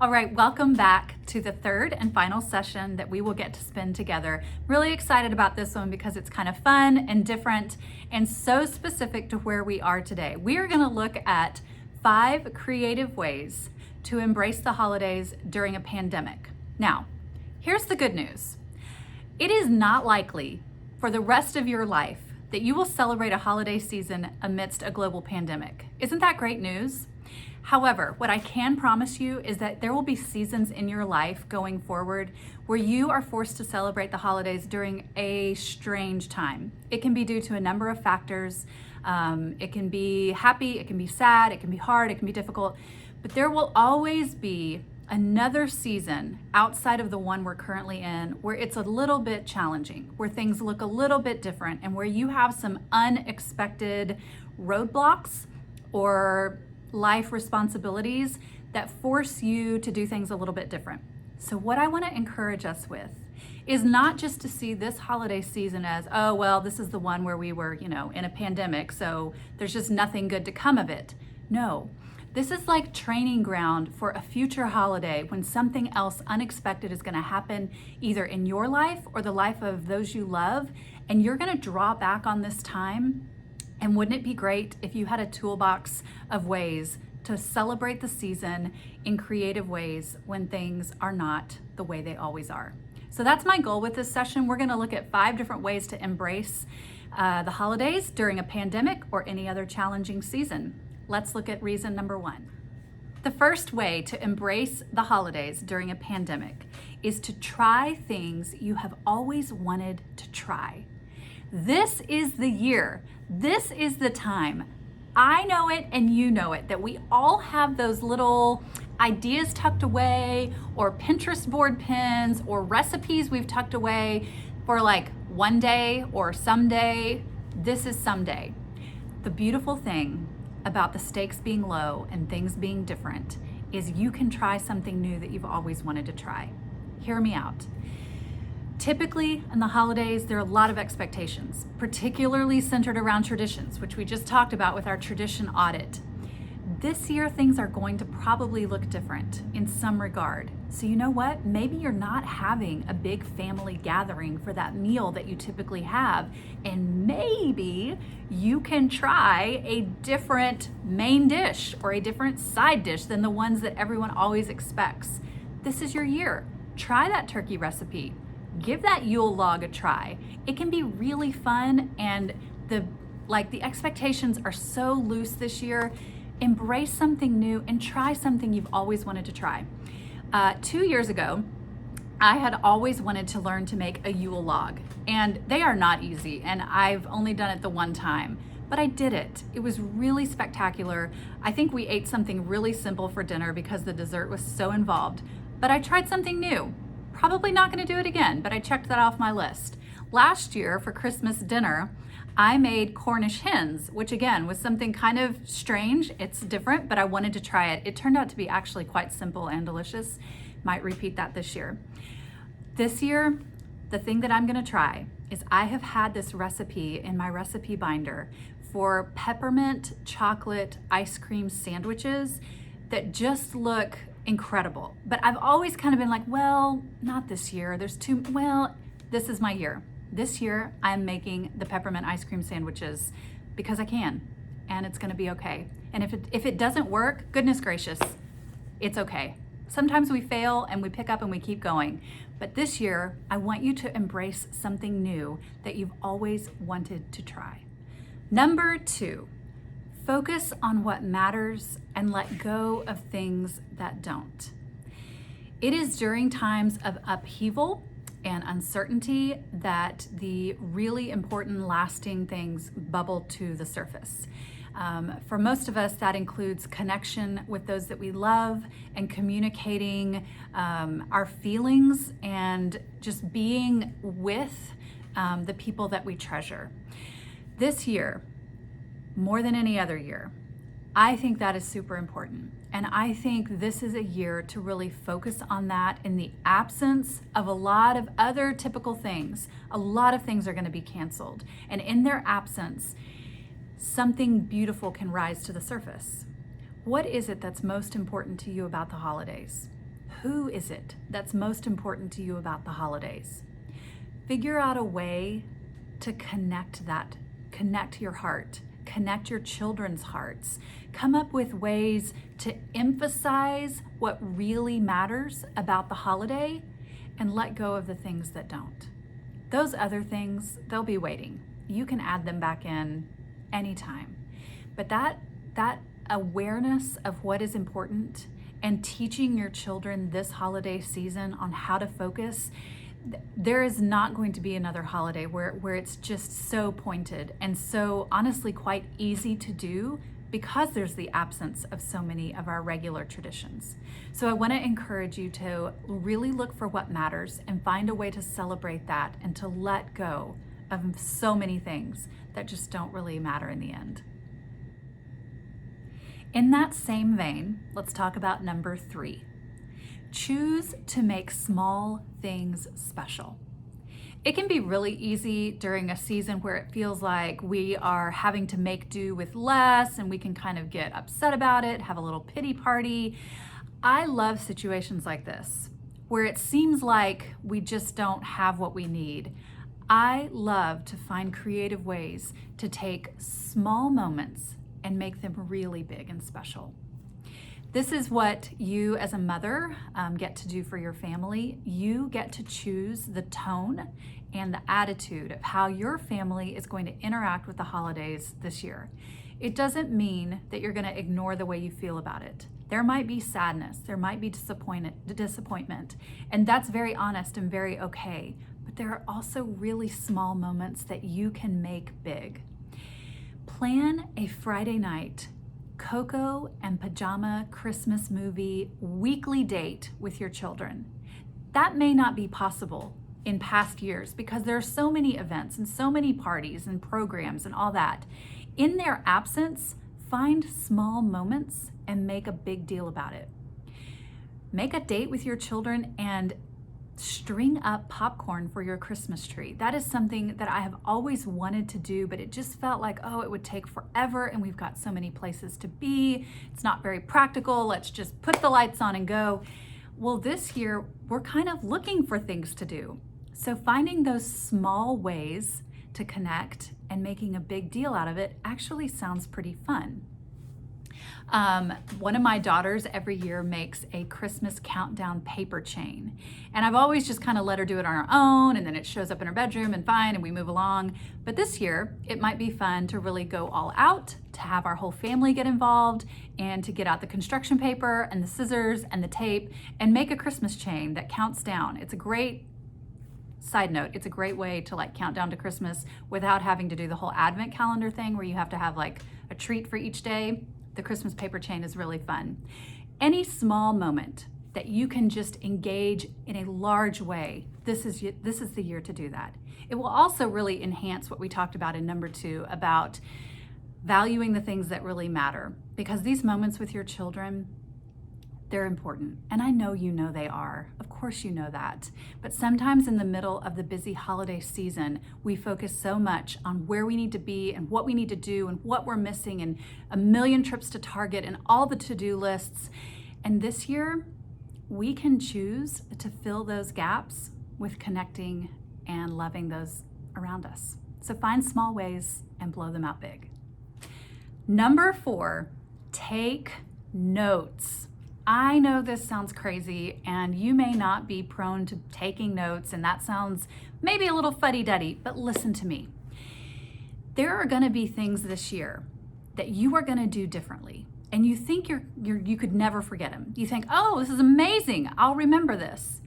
All right, welcome back to the third and final session that we will get to spend together. Really excited about this one because it's kind of fun and different and so specific to where we are today. We are going to look at 5 creative ways to embrace the holidays during a pandemic. Now, here's the good news. It is not likely for the rest of your life that you will celebrate a holiday season amidst a global pandemic. Isn't that great news? However, what I can promise you is that there will be seasons in your life going forward where you are forced to celebrate the holidays during a strange time. It can be due to a number of factors. It can be happy, it can be sad, it can be hard, it can be difficult, but there will always be another season outside of the one we're currently in where it's a little bit challenging, where things look a little bit different, and where you have some unexpected roadblocks or life responsibilities that force you to do things a little bit different. So what I want to encourage us with is not just to see this holiday season as, oh, well, this is the one where we were, in a pandemic, so there's just nothing good to come of it. No, this is like training ground for a future holiday when something else unexpected is going to happen either in your life or the life of those you love, and you're going to draw back on this time. And wouldn't it be great if you had a toolbox of ways to celebrate the season in creative ways when things are not the way they always are? So that's my goal with this session. We're going to look at 5 different ways to embrace the holidays during a pandemic or any other challenging season. Let's look at reason number 1. The first way to embrace the holidays during a pandemic is to try things you have always wanted to try. This is the year. This is the time. I know it and you know it, that we all have those little ideas tucked away, or Pinterest board pins, or recipes we've tucked away for like one day or someday. This is someday. The beautiful thing about the stakes being low and things being different is you can try something new that you've always wanted to try. Hear me out. Typically, in the holidays, there are a lot of expectations, particularly centered around traditions, which we just talked about with our tradition audit. This year, things are going to probably look different in some regard. So you know what? Maybe you're not having a big family gathering for that meal that you typically have, and maybe you can try a different main dish or a different side dish than the ones that everyone always expects. This is your year. Try that turkey recipe. Give that Yule log a try. It can be really fun, and the expectations are so loose this year. Embrace something new and try something you've always wanted to try. 2 years ago, I had always wanted to learn to make a Yule log, and they are not easy, and I've only done it the one time, but I did it. It was really spectacular. I think we ate something really simple for dinner because the dessert was so involved, but I tried something new. Probably not going to do it again, but I checked that off my list. Last year for Christmas dinner, I made Cornish hens, which again was something kind of strange. It's different, but I wanted to try it. It turned out to be actually quite simple and delicious. Might repeat that this year. This year, the thing that I'm going to try is I have had this recipe in my recipe binder for peppermint chocolate ice cream sandwiches that just look incredible. But I've always kind of been like, well, not this year. This is my year. This year I'm making the peppermint ice cream sandwiches because I can, and it's going to be okay. And if it doesn't work, goodness gracious, it's okay. Sometimes we fail and we pick up and we keep going. But this year, I want you to embrace something new that you've always wanted to try. Number 2. Focus on what matters and let go of things that don't. It is during times of upheaval and uncertainty that the really important lasting things bubble to the surface. For most of us, that includes connection with those that we love and communicating our feelings and just being with the people that we treasure. This year, more than any other year, I think that is super important. And I think this is a year to really focus on that in the absence of a lot of other typical things. A lot of things are going to be canceled. And in their absence, something beautiful can rise to the surface. What is it that's most important to you about the holidays? Who is it that's most important to you about the holidays? Figure out a way to connect your heart, connect your children's hearts. Come up with ways to emphasize what really matters about the holiday and let go of the things that don't. Those other things, they'll be waiting. You can add them back in anytime. But that awareness of what is important and teaching your children this holiday season on how to focus, there is not going to be another holiday where it's just so pointed and so honestly quite easy to do, because there's the absence of so many of our regular traditions. So I want to encourage you to really look for what matters and find a way to celebrate that and to let go of so many things that just don't really matter in the end. In that same vein, let's talk about number 3. Choose to make small things special. It can be really easy during a season where it feels like we are having to make do with less and we can kind of get upset about it, have a little pity party. I love situations like this where it seems like we just don't have what we need. I love to find creative ways to take small moments and make them really big and special. This is what you as a mother get to do for your family. You get to choose the tone and the attitude of how your family is going to interact with the holidays this year. It doesn't mean that you're going to ignore the way you feel about it. There might be sadness, there might be disappointment, and that's very honest and very okay. But there are also really small moments that you can make big. Plan a Friday night cocoa and pajama Christmas movie weekly date with your children. That may not be possible in past years because there are so many events and so many parties and programs and all that. In their absence, find small moments and make a big deal about it. Make a date with your children and string up popcorn for your Christmas tree. That is something that I have always wanted to do, but it just felt like, oh, it would take forever and we've got so many places to be. It's not very practical. Let's just put the lights on and go. Well, this year we're kind of looking for things to do. So finding those small ways to connect and making a big deal out of it actually sounds pretty fun. One of my daughters every year makes a Christmas countdown paper chain. And I've always just kind of let her do it on her own, and then it shows up in her bedroom and fine, and we move along. But this year, it might be fun to really go all out, to have our whole family get involved, and to get out the construction paper and the scissors and the tape and make a Christmas chain that counts down. It's a great side note. It's a great way to like count down to Christmas without having to do the whole advent calendar thing where you have to have like a treat for each day. The Christmas paper chain is really fun. Any small moment that you can just engage in a large way, this is the year to do that. It will also really enhance what we talked about in number 2 about valuing the things that really matter, because these moments with your children, they're important. And I know you know they are. Of course you know that. But sometimes in the middle of the busy holiday season, we focus so much on where we need to be and what we need to do and what we're missing and a million trips to Target and all the to-do lists. And this year, we can choose to fill those gaps with connecting and loving those around us. So find small ways and blow them out big. Number 4, take notes. I know this sounds crazy and you may not be prone to taking notes and that sounds maybe a little fuddy-duddy, but listen to me. There are gonna be things this year that you are gonna do differently and you think you could never forget them. You think, oh, this is amazing, I'll remember this.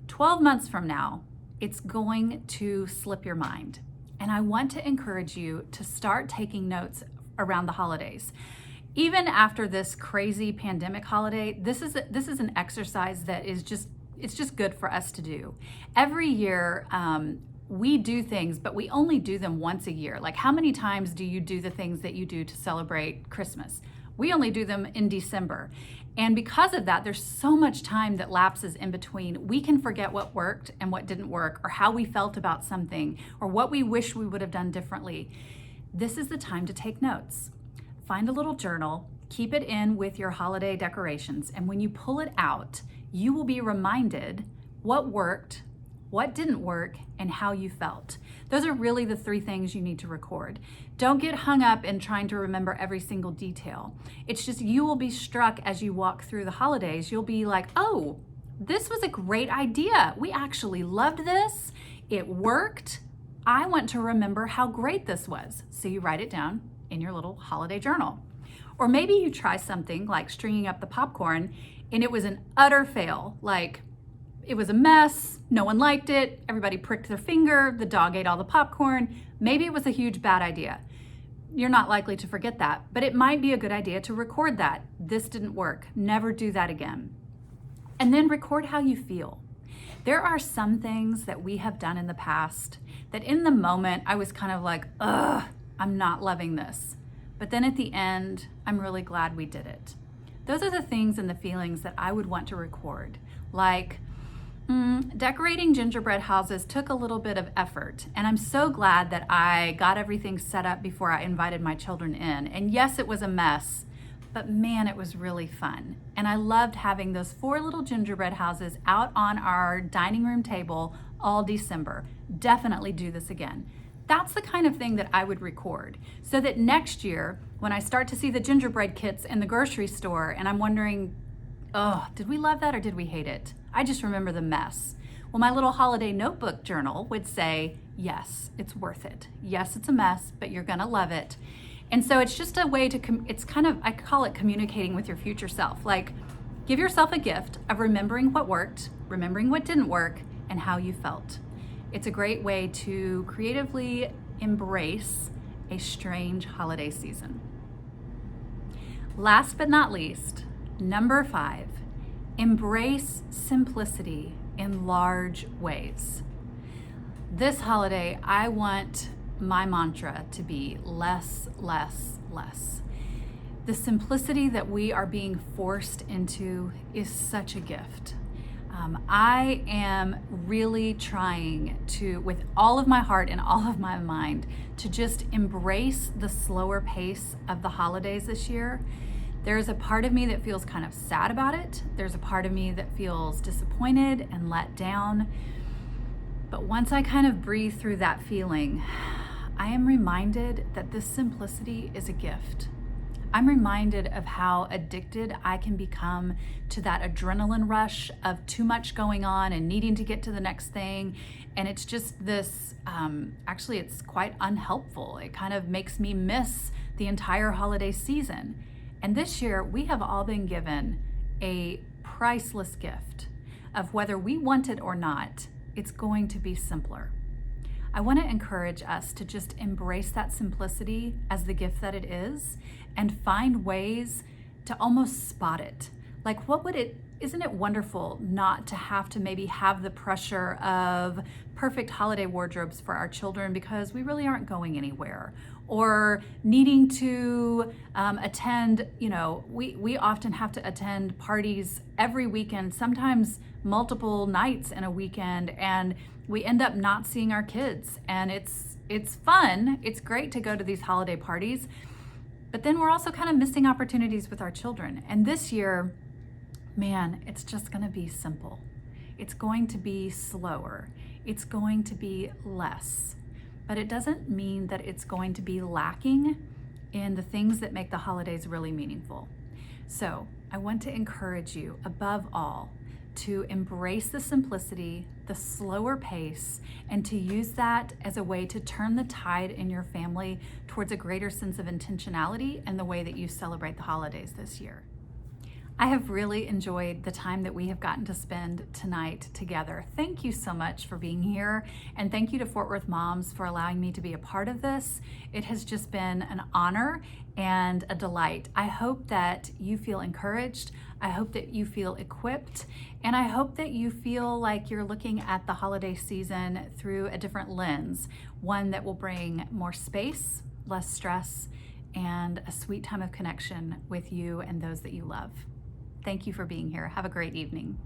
12 months from now, it's going to slip your mind. And I want to encourage you to start taking notes around the holidays. Even after this crazy pandemic holiday, this is an exercise that is it's just good for us to do. Every year, we do things, but we only do them once a year. Like how many times do you do the things that you do to celebrate Christmas? We only do them in December. And because of that, there's so much time that lapses in between. We can forget what worked and what didn't work, or how we felt about something, or what we wish we would have done differently. This is the time to take notes. Find a little journal, Keep it in with your holiday decorations, and when you pull it out, you will be reminded what worked, what didn't work, and how you felt. Those are really the 3 things you need to record. Don't get hung up in trying to remember every single detail. It's just you will be struck as you walk through the holidays. You'll be like, oh, this was a great idea. We actually loved this. It worked. I want to remember how great this was. So you write it down in your little holiday journal. Or maybe you try something like stringing up the popcorn and it was an utter fail. Like, it was a mess, no one liked it, everybody pricked their finger, the dog ate all the popcorn. Maybe it was a huge bad idea. You're not likely to forget that, but it might be a good idea to record that. This didn't work, never do that again. And then record how you feel. There are some things that we have done in the past that in the moment I was kind of like, ugh, I'm not loving this. But then at the end, I'm really glad we did it. Those are the things and the feelings that I would want to record. Like, decorating gingerbread houses took a little bit of effort, and I'm so glad that I got everything set up before I invited my children in. And yes, it was a mess, but man, it was really fun. And I loved having those 4 little gingerbread houses out on our dining room table all December. Definitely do this again. That's the kind of thing that I would record, so that next year, when I start to see the gingerbread kits in the grocery store and I'm wondering, oh, did we love that or did we hate it? I just remember the mess. Well, my little holiday notebook journal would say, yes, it's worth it. Yes, it's a mess, but you're gonna love it. And so it's just a way to, it's kind of, I call it communicating with your future self. Like, give yourself a gift of remembering what worked, remembering what didn't work, and how you felt. It's a great way to creatively embrace a strange holiday season. Last but not least, number 5, embrace simplicity in large ways. This holiday, I want my mantra to be less, less, less. The simplicity that we are being forced into is such a gift. I am really trying to, with all of my heart and all of my mind, to just embrace the slower pace of the holidays this year. There's a part of me that feels kind of sad about it. There's a part of me that feels disappointed and let down. But once I kind of breathe through that feeling, I am reminded that this simplicity is a gift. I'm reminded of how addicted I can become to that adrenaline rush of too much going on and needing to get to the next thing. And it's just this, actually it's quite unhelpful. It kind of makes me miss the entire holiday season. And this year we have all been given a priceless gift of whether we want it or not, it's going to be simpler. I want to encourage us to just embrace that simplicity as the gift that it is and find ways to almost spot it. Like, isn't it wonderful not to have to maybe have the pressure of perfect holiday wardrobes for our children because we really aren't going anywhere, or needing to attend, we often have to attend parties every weekend, sometimes multiple nights in a weekend, and we end up not seeing our kids. And it's fun, it's great to go to these holiday parties, but then we're also kind of missing opportunities with our children. And this year, man, it's just gonna be simple. It's going to be slower. It's going to be less. But it doesn't mean that it's going to be lacking in the things that make the holidays really meaningful. So I want to encourage you, above all, to embrace the simplicity, the slower pace, and to use that as a way to turn the tide in your family towards a greater sense of intentionality and the way that you celebrate the holidays this year. I have really enjoyed the time that we have gotten to spend tonight together. Thank you so much for being here, and thank you to Fort Worth Moms for allowing me to be a part of this. It has just been an honor and a delight. I hope that you feel encouraged. I hope that you feel equipped, and I hope that you feel like you're looking at the holiday season through a different lens, one that will bring more space, less stress, and a sweet time of connection with you and those that you love. Thank you for being here. Have a great evening.